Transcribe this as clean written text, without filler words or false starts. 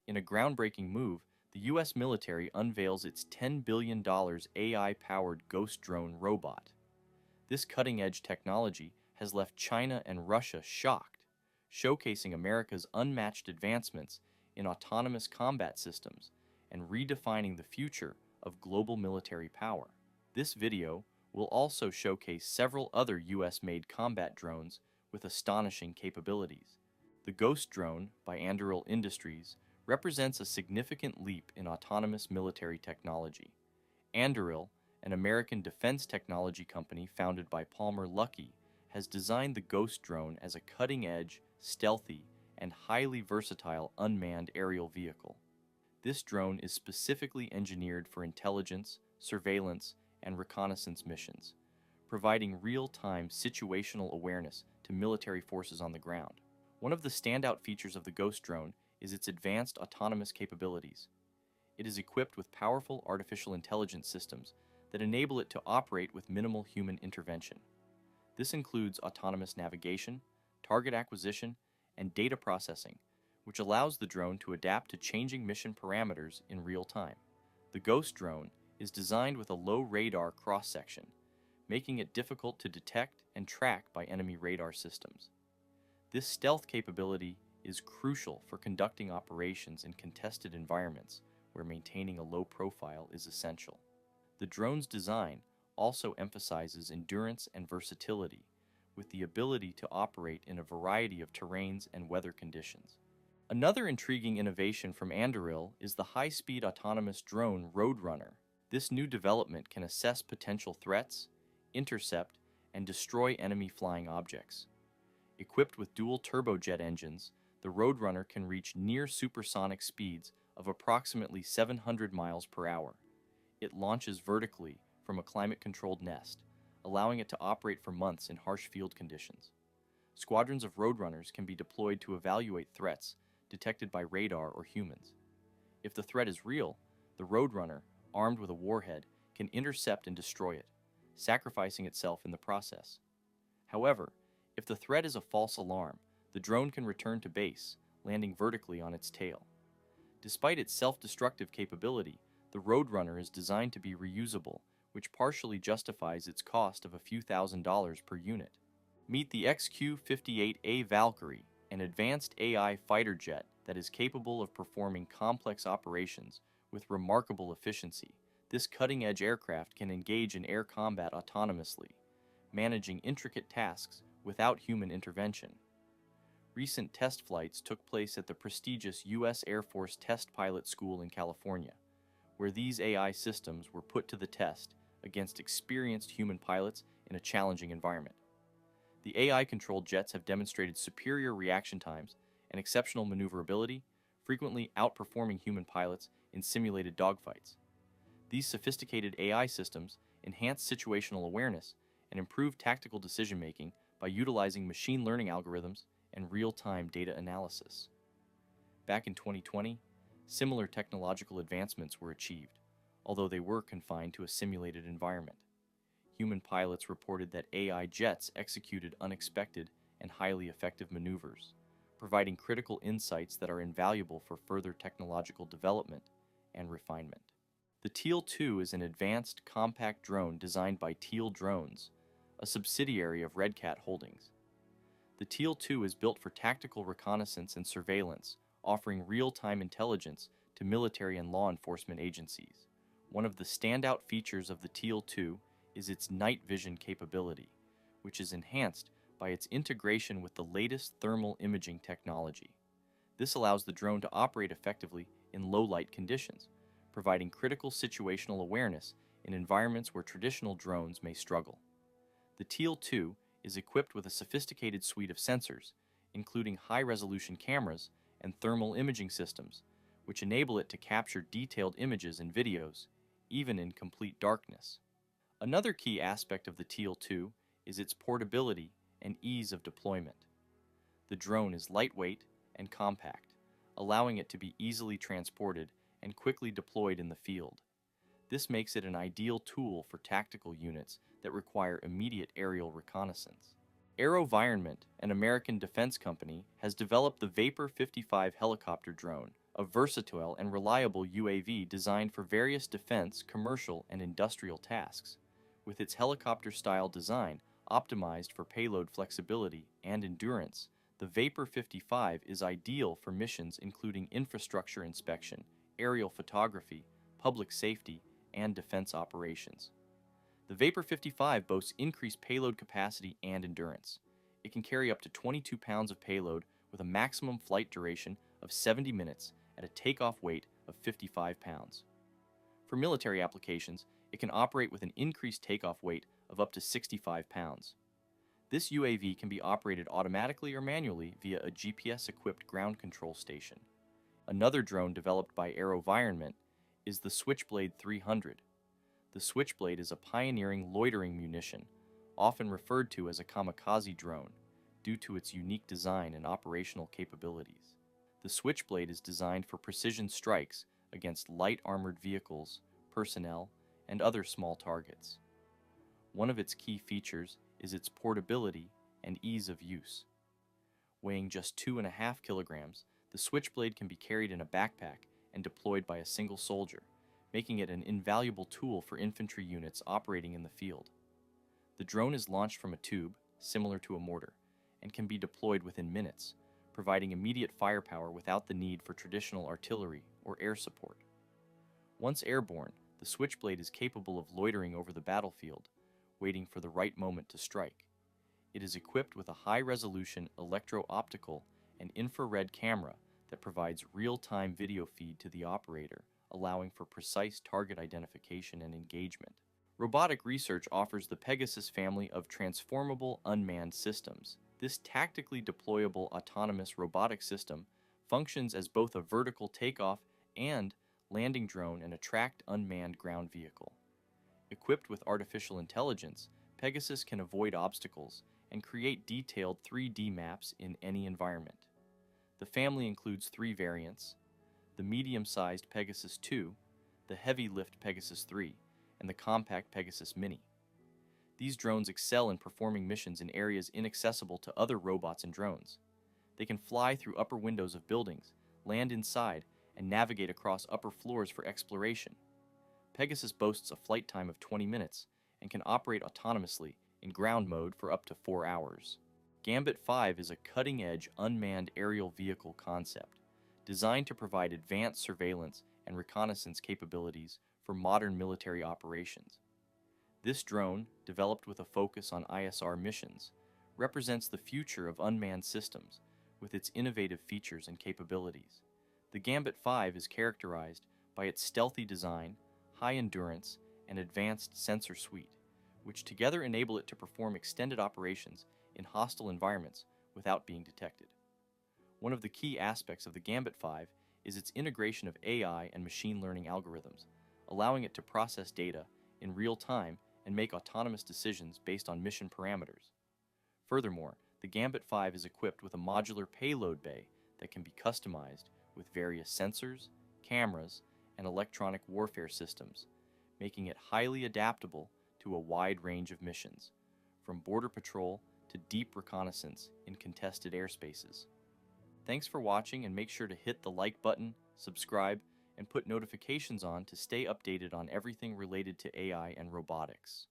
In a groundbreaking move, the U.S. military unveils its $10 billion AI-powered Ghost Drone robot. This cutting-edge technology has left China and Russia shocked, showcasing America's unmatched advancements in autonomous combat systems and redefining the future of global military power. This video will also showcase several other US-made combat drones with astonishing capabilities. The Ghost Drone by Anduril Industries represents a significant leap in autonomous military technology. Anduril, an American defense technology company founded by Palmer Luckey, has designed the Ghost Drone as a cutting-edge, stealthy, and highly versatile unmanned aerial vehicle. This drone is specifically engineered for intelligence, surveillance, and reconnaissance missions, providing real-time situational awareness to military forces on the ground. One of the standout features of the Ghost Drone is its advanced autonomous capabilities. It is equipped with powerful artificial intelligence systems that enable it to operate with minimal human intervention. This includes autonomous navigation, target acquisition, and data processing, which allows the drone to adapt to changing mission parameters in real time. The Ghost Drone is designed with a low radar cross-section, making it difficult to detect and track by enemy radar systems. This stealth capability is crucial for conducting operations in contested environments where maintaining a low profile is essential. The drone's design also emphasizes endurance and versatility, with the ability to operate in a variety of terrains and weather conditions. Another intriguing innovation from Anduril is the high-speed autonomous drone Roadrunner. This new development can assess potential threats, intercept, and destroy enemy flying objects. Equipped with dual turbojet engines, the Roadrunner can reach near supersonic speeds of approximately 700 miles per hour. It launches vertically from a climate-controlled nest, allowing it to operate for months in harsh field conditions. Squadrons of Roadrunners can be deployed to evaluate threats detected by radar or humans. If the threat is real, the Roadrunner, armed with a warhead, can intercept and destroy it, sacrificing itself in the process. However, if the threat is a false alarm, the drone can return to base, landing vertically on its tail. Despite its self-destructive capability, the Roadrunner is designed to be reusable, which partially justifies its cost of a few $1,000s per unit. Meet the XQ-58A Valkyrie, an advanced AI fighter jet that is capable of performing complex operations with remarkable efficiency. This cutting-edge aircraft can engage in air combat autonomously, managing intricate tasks without human intervention. Recent test flights took place at the prestigious U.S. Air Force Test Pilot School in California, where these AI systems were put to the test against experienced human pilots in a challenging environment. The AI-controlled jets have demonstrated superior reaction times and exceptional maneuverability, frequently outperforming human pilots in simulated dogfights. These sophisticated AI systems enhance situational awareness and improve tactical decision-making by utilizing machine learning algorithms and real-time data analysis. Back in 2020, similar technological advancements were achieved, although they were confined to a simulated environment. Human pilots reported that AI jets executed unexpected and highly effective maneuvers, providing critical insights that are invaluable for further technological development and refinement. The Teal 2 is an advanced, compact drone designed by Teal Drones, a subsidiary of Red Cat Holdings. The Teal 2 is built for tactical reconnaissance and surveillance, offering real-time intelligence to military and law enforcement agencies. One of the standout features of the Teal 2 is its night vision capability, which is enhanced by its integration with the latest thermal imaging technology. This allows the drone to operate effectively in low-light conditions, providing critical situational awareness in environments where traditional drones may struggle. The Teal 2 is equipped with a sophisticated suite of sensors, including high-resolution cameras and thermal imaging systems, which enable it to capture detailed images and videos, even in complete darkness. Another key aspect of the Teal 2 is its portability and ease of deployment. The drone is lightweight and compact, allowing it to be easily transported and quickly deployed in the field. This makes it an ideal tool for tactical units that require immediate aerial reconnaissance. AeroVironment, an American defense company, has developed the Vapor 55 helicopter drone, a versatile and reliable UAV designed for various defense, commercial, and industrial tasks, with its helicopter-style design optimized for payload flexibility and endurance. The Vapor 55 is ideal for missions including infrastructure inspection, aerial photography, public safety, and defense operations. The Vapor 55 boasts increased payload capacity and endurance. It can carry up to 22 pounds of payload with a maximum flight duration of 70 minutes at a takeoff weight of 55 pounds. For military applications, it can operate with an increased takeoff weight of up to 65 pounds. This UAV can be operated automatically or manually via a GPS-equipped ground control station. Another drone developed by AeroVironment is the Switchblade 300. The Switchblade is a pioneering loitering munition, often referred to as a kamikaze drone, due to its unique design and operational capabilities. The Switchblade is designed for precision strikes against light armored vehicles, personnel, and other small targets. One of its key features is its portability and ease of use. Weighing just 2.5 kilograms, the Switchblade can be carried in a backpack and deployed by a single soldier, making it an invaluable tool for infantry units operating in the field. The drone is launched from a tube, similar to a mortar, and can be deployed within minutes, providing immediate firepower without the need for traditional artillery or air support. Once airborne, the Switchblade is capable of loitering over the battlefield, waiting for the right moment to strike. It is equipped with a high-resolution electro-optical and infrared camera that provides real-time video feed to the operator, allowing for precise target identification and engagement. Robotic research offers the Pegasus family of transformable unmanned systems. This tactically deployable autonomous robotic system functions as both a vertical takeoff and landing drone and a tracked unmanned ground vehicle. Equipped with artificial intelligence, Pegasus can avoid obstacles and create detailed 3D maps in any environment. The family includes 3 variants: the medium-sized Pegasus 2, the heavy-lift Pegasus 3, and the compact Pegasus Mini. These drones excel in performing missions in areas inaccessible to other robots and drones. They can fly through upper windows of buildings, land inside, and navigate across upper floors for exploration. Pegasus boasts a flight time of 20 minutes and can operate autonomously in ground mode for up to 4 hours. Gambit 5 is a cutting-edge unmanned aerial vehicle concept designed to provide advanced surveillance and reconnaissance capabilities for modern military operations. This drone, developed with a focus on ISR missions, represents the future of unmanned systems with its innovative features and capabilities. The Gambit 5 is characterized by its stealthy design, high endurance, and advanced sensor suite, which together enable it to perform extended operations in hostile environments without being detected. One of the key aspects of the Gambit 5 is its integration of AI and machine learning algorithms, allowing it to process data in real time and make autonomous decisions based on mission parameters. Furthermore, the Gambit 5 is equipped with a modular payload bay that can be customized with various sensors, cameras, and electronic warfare systems, making it highly adaptable to a wide range of missions, from border patrol to deep reconnaissance in contested airspaces. Thanks for watching, and make sure to hit the like button, subscribe, and put notifications on to stay updated on everything related to AI and robotics.